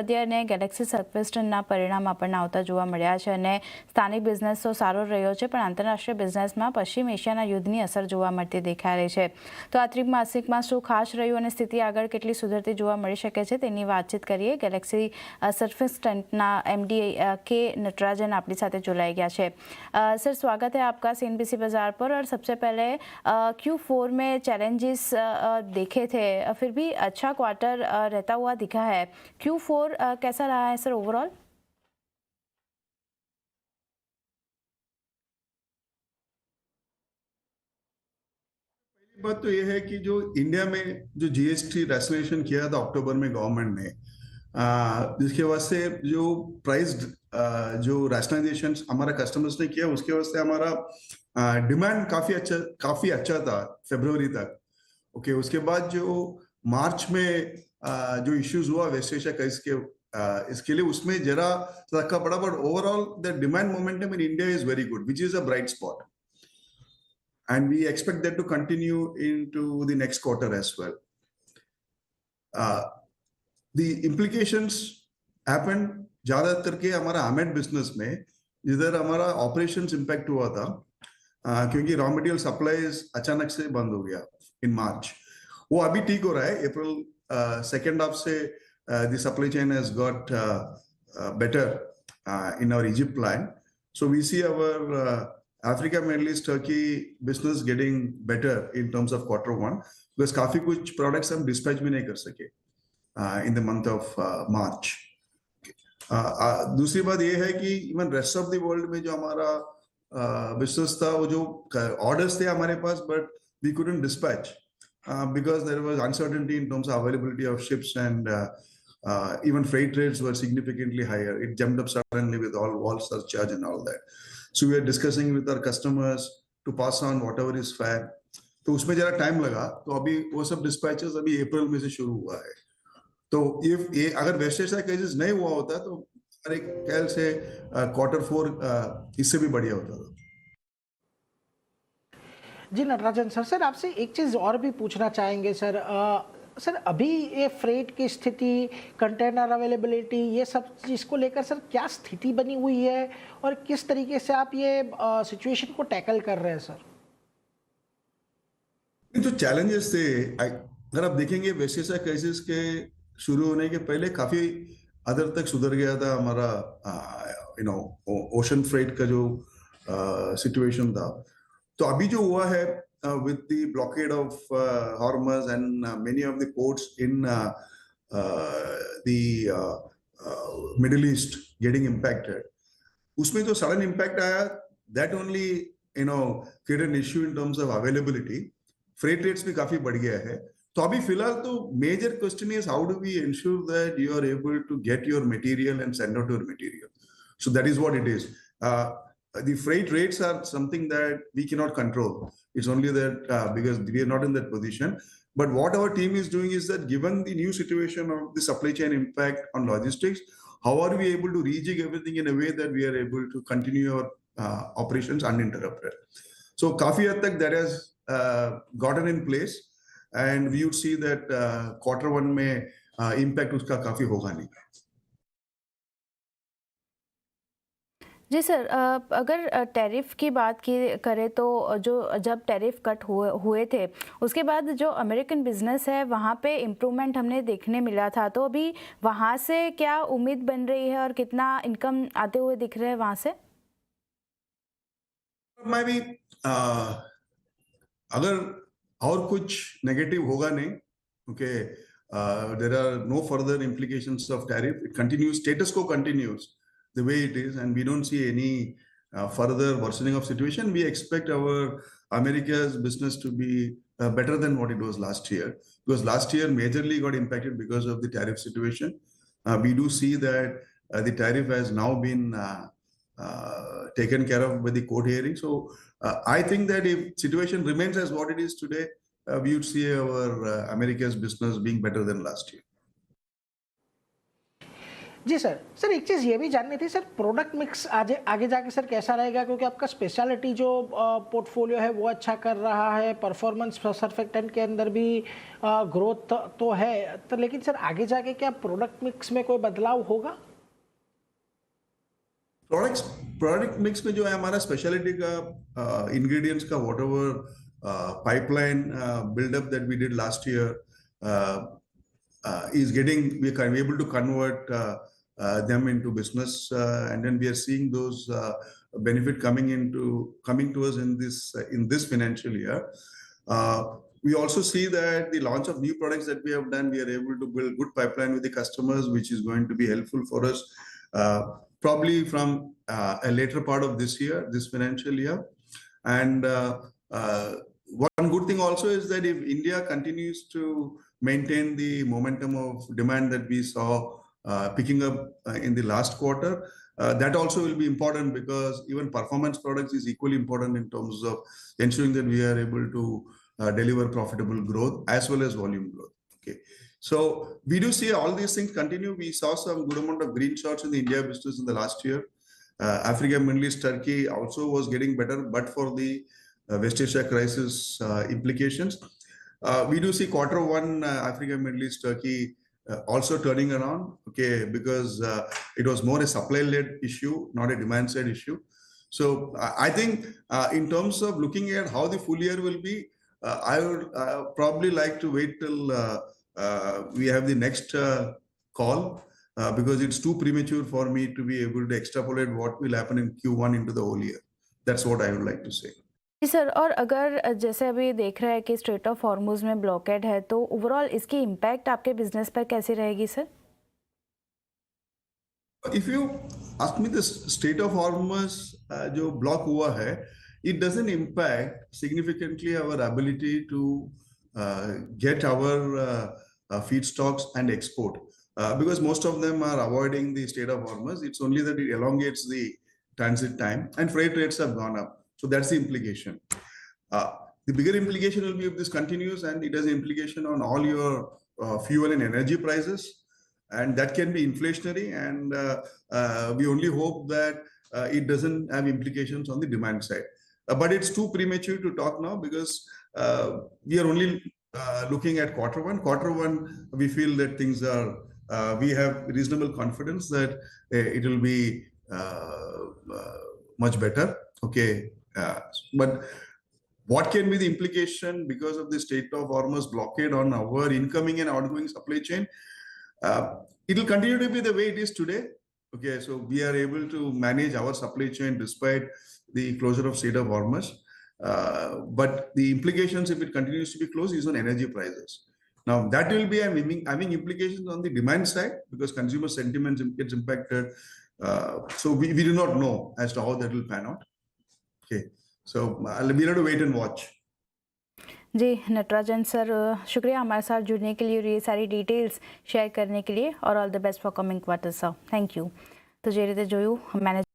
અને Galaxy surface 10ના પરિણામ આપણને આવતા જોવા મળ્યા છે અને સ્થાનિક બિઝનેસ તો સારો રહ્યો છે, પણ આંતરરાષ્ટ્રીય બિઝનેસમાં પશ્ચિમ એશિયાના યુદ્ધની અસર જોવા મળતી દેખાઈ રહી છે. તો આ ત્રિમાસિકમાં શું ખાસ રહ્યું અને સ્થિતિ આગળ કેટલી સુધરતી જોવા મળી શકે છે તેની વાતચીત કરીએ. ગેલેક્સી સર્ફેસ 10ના MD के नटराजन अपनी साथ जुड़ाई गया है. सर, स्वागत है आपका CNBC बाजार पर. और सबसे पहले Q4 में चैलेंजेस देखे थे, फिर भी अच्छा क्वार्टर रहता हुआ दिखा है. Q4 कैसा रहा है सर ओवरऑल? पहली बात तो यह है कि जो इंडिया में जो जीएसटी रैशनलाइजेशन किया था अक्टूबर में गवर्नमेंट ने, जिसके वास्ते जो प्राइस जो रैशनलाइजेशन हमारा कस्टमर्स ने किया, उसके वास्ते हमारा डिमांड काफी अच्छा था फरवरी तक. ओके, उसके बाद जो मार्च में जो इश्यूज हुआ वेस्ट एशिया का इसके लिए उसमें जरा धक्का पड़ा, but overall the demand momentum in India is very good, which is a bright spot, and we expect that to continue into the next quarter as well. The implications happened ज्यादा करके हमारा आमेड बिजनेस में, जिधर हमारा operations impact हुआ था, क्योंकि raw material supplies अचानक से बंद हो गया इन मार्च. वो अभी ठीक हो रहा है. अप्रैल सेकेंड हाफ से the supply chain has got better in our Egypt plant. So we see our Africa, Middle East, Turkey business getting better in terms of Q1, because काफी कुछ products हम dispatch भी नहीं कर सके in the month of March. दूसरी बात ये है कि even rest of the world में जो हमारा business था, वो जो orders थे हमारे पास, but we couldn't dispatch because there was uncertainty in terms of availability of ships, and even freight rates were significantly higher. It jumped up suddenly with all wall surcharge and all that. So we are discussing with our customers to pass on whatever is fair. तो उसमें जरा time लगा. तो अभी वो सब dispatches अभी अप्रैल में से शुरू हुआ है. तो ये अगर वेस्ट एशिया केसेस नहीं हुआ होता तो हमारे ख्याल से Q4 इससे भी बढ़िया होता था. जी नटराजन सर, आपसे एक चीज़ और भी पूछना चाहेंगे सर. सर, अभी ये फ्रेट की स्थिति, कंटेनर अवेलेबिलिटी, ये सब चीज़ को लेकर सर क्या स्थिति बनी हुई है और किस तरीके से आप ये सिचुएशन को टैकल कर रहे हैं सर? जो चैलेंजेस थे, अगर आप देखेंगे वेस्ट एशिया क्राइसिस के शुरू होने के पहले काफी हद तक सुधर गया था हमारा ओशन फ्रेट का जो सिचुएशन था. तो अभी जो हुआ है with the blockade of Hormuz and many of the ports in the Middle East getting impacted, उसमें जो sudden impact आया, that only created an issue in terms of availability. Freight rates भी काफी बढ़ गया है. तो अभी फिलहाल तो major question is how do we ensure that you are able to get your material and send out your material. So that is what it is. The freight rates are something that we cannot control. It's only that because we are not in that position. But what our team is doing is that given the new situation of the supply chain impact on logistics, how are we able to rejig everything in a way that we are able to continue our operations uninterrupted. So काफी हद तक that has gotten in place, and we would see that Q1 में impact उसका काफी होगा नहीं. जी sir, अगर tariff की बात की करें तो जो जब टैरिफ कट हुए थे उसके बाद जो अमेरिकन बिजनेस है वहाँ पे इम्प्रूवमेंट हमने देखने मिला था. तो अभी वहाँ से क्या उम्मीद बन रही है और कितना इनकम आते हुए दिख रहे हैं वहाँ से? मैं भी अगर और कुछ नेगेटिव होगा नहीं, okay, there are no further implications of tariff. It continues, status quo continues the way it is, and we don't see any further worsening of situation. We expect our America's business to be better than what it was last year, because last year majorly got impacted because of the tariff situation. We do see that the tariff has now been taken care of by the court hearing. So I think that if situation remains as what it is today, we would see our America's business being better than last year. Ji sir. Sir एक चीज़ ये भी जाननी थी sir, product mix आगे जाके sir कैसा रहेगा, क्योंकि आपका स्पेशलिटी जो पोर्टफोलियो है वो अच्छा कर रहा है, परफॉर्मेंस सर्फेक्टेंट के अंदर भी ग्रोथ तो है, तो लेकिन सर आगे जाके क्या प्रोडक्ट मिक्स में कोई बदलाव होगा? प्रोडक्ट मिक्स में जो है हमारा स्पेशलिटी का इंग्रेडिएंट्स का whatever pipeline buildup that we did last year is getting we can be able to convert them into business and then we are seeing those benefit coming to us in this financial year. We also see that the launch of new products that we have done, we are able to build good pipeline with the customers, which is going to be helpful for us probably from a later part of this year, this financial year. And one good thing also is that if India continues to maintain the momentum of demand that we saw picking up in the last quarter, that also will be important because even performance products is equally important in terms of ensuring that we are able to deliver profitable growth as well as volume growth. Okay, so we do see all these things continue. We saw some good amount of green shoots in the India business in the last year. Africa, Middle East, Turkey also was getting better, but for the West Asia crisis implications. We do see quarter one, Africa, Middle East, Turkey also turning around, okay, because it was more a supply-led issue, not a demand-side issue. So I think in terms of looking at how the full year will be, I would probably like to wait till we have the next call because it's too premature for me to be able to extrapolate what will happen in Q1 into the whole year. That's what I would like to say. जी sir, और अगर जैसे अभी देख रहे हैं कि strait of Hormuz में ब्लॉकेड है, तो ओवरऑल इसकी इम्पैक्ट आपके बिजनेस पर कैसी रहेगी sir? If you ask me, the state of Hormuz जो block हुआ है, it doesn't impact significantly our ability to get our feedstocks and export because most of them are avoiding the state of Hormuz. It's only that it elongates the transit time and freight rates have gone up. So that's the implication. The bigger implication will be if this continues and it has an implication on all your fuel and energy prices. And that can be inflationary, and we only hope that it doesn't have implications on the demand side. But it's too premature to talk now because we are only looking at quarter one. Quarter one, we feel that things are, we have reasonable confidence that it will be much better. Okay, but what can be the implication because of the state of Hormuz blockade on our incoming and outgoing supply chain? It will continue to be the way it is today. Okay, so we are able to manage our supply chain despite the closure of Strait of Hormuz. But the implications, if it continues to be closed, is on energy prices. Now, that will be having implications on the demand side because consumer sentiment gets impacted. So we do not know as to how that will pan out. Okay, so we'll have to wait and watch. जी Natarajan sir, शुक्रिया हमारे साथ जुड़ने के लिए और ये सारी डिटेल्स शेयर करने के लिए, और all the best for coming quarter sir. Thank you. तो જે રીતે જોયું મેનેજ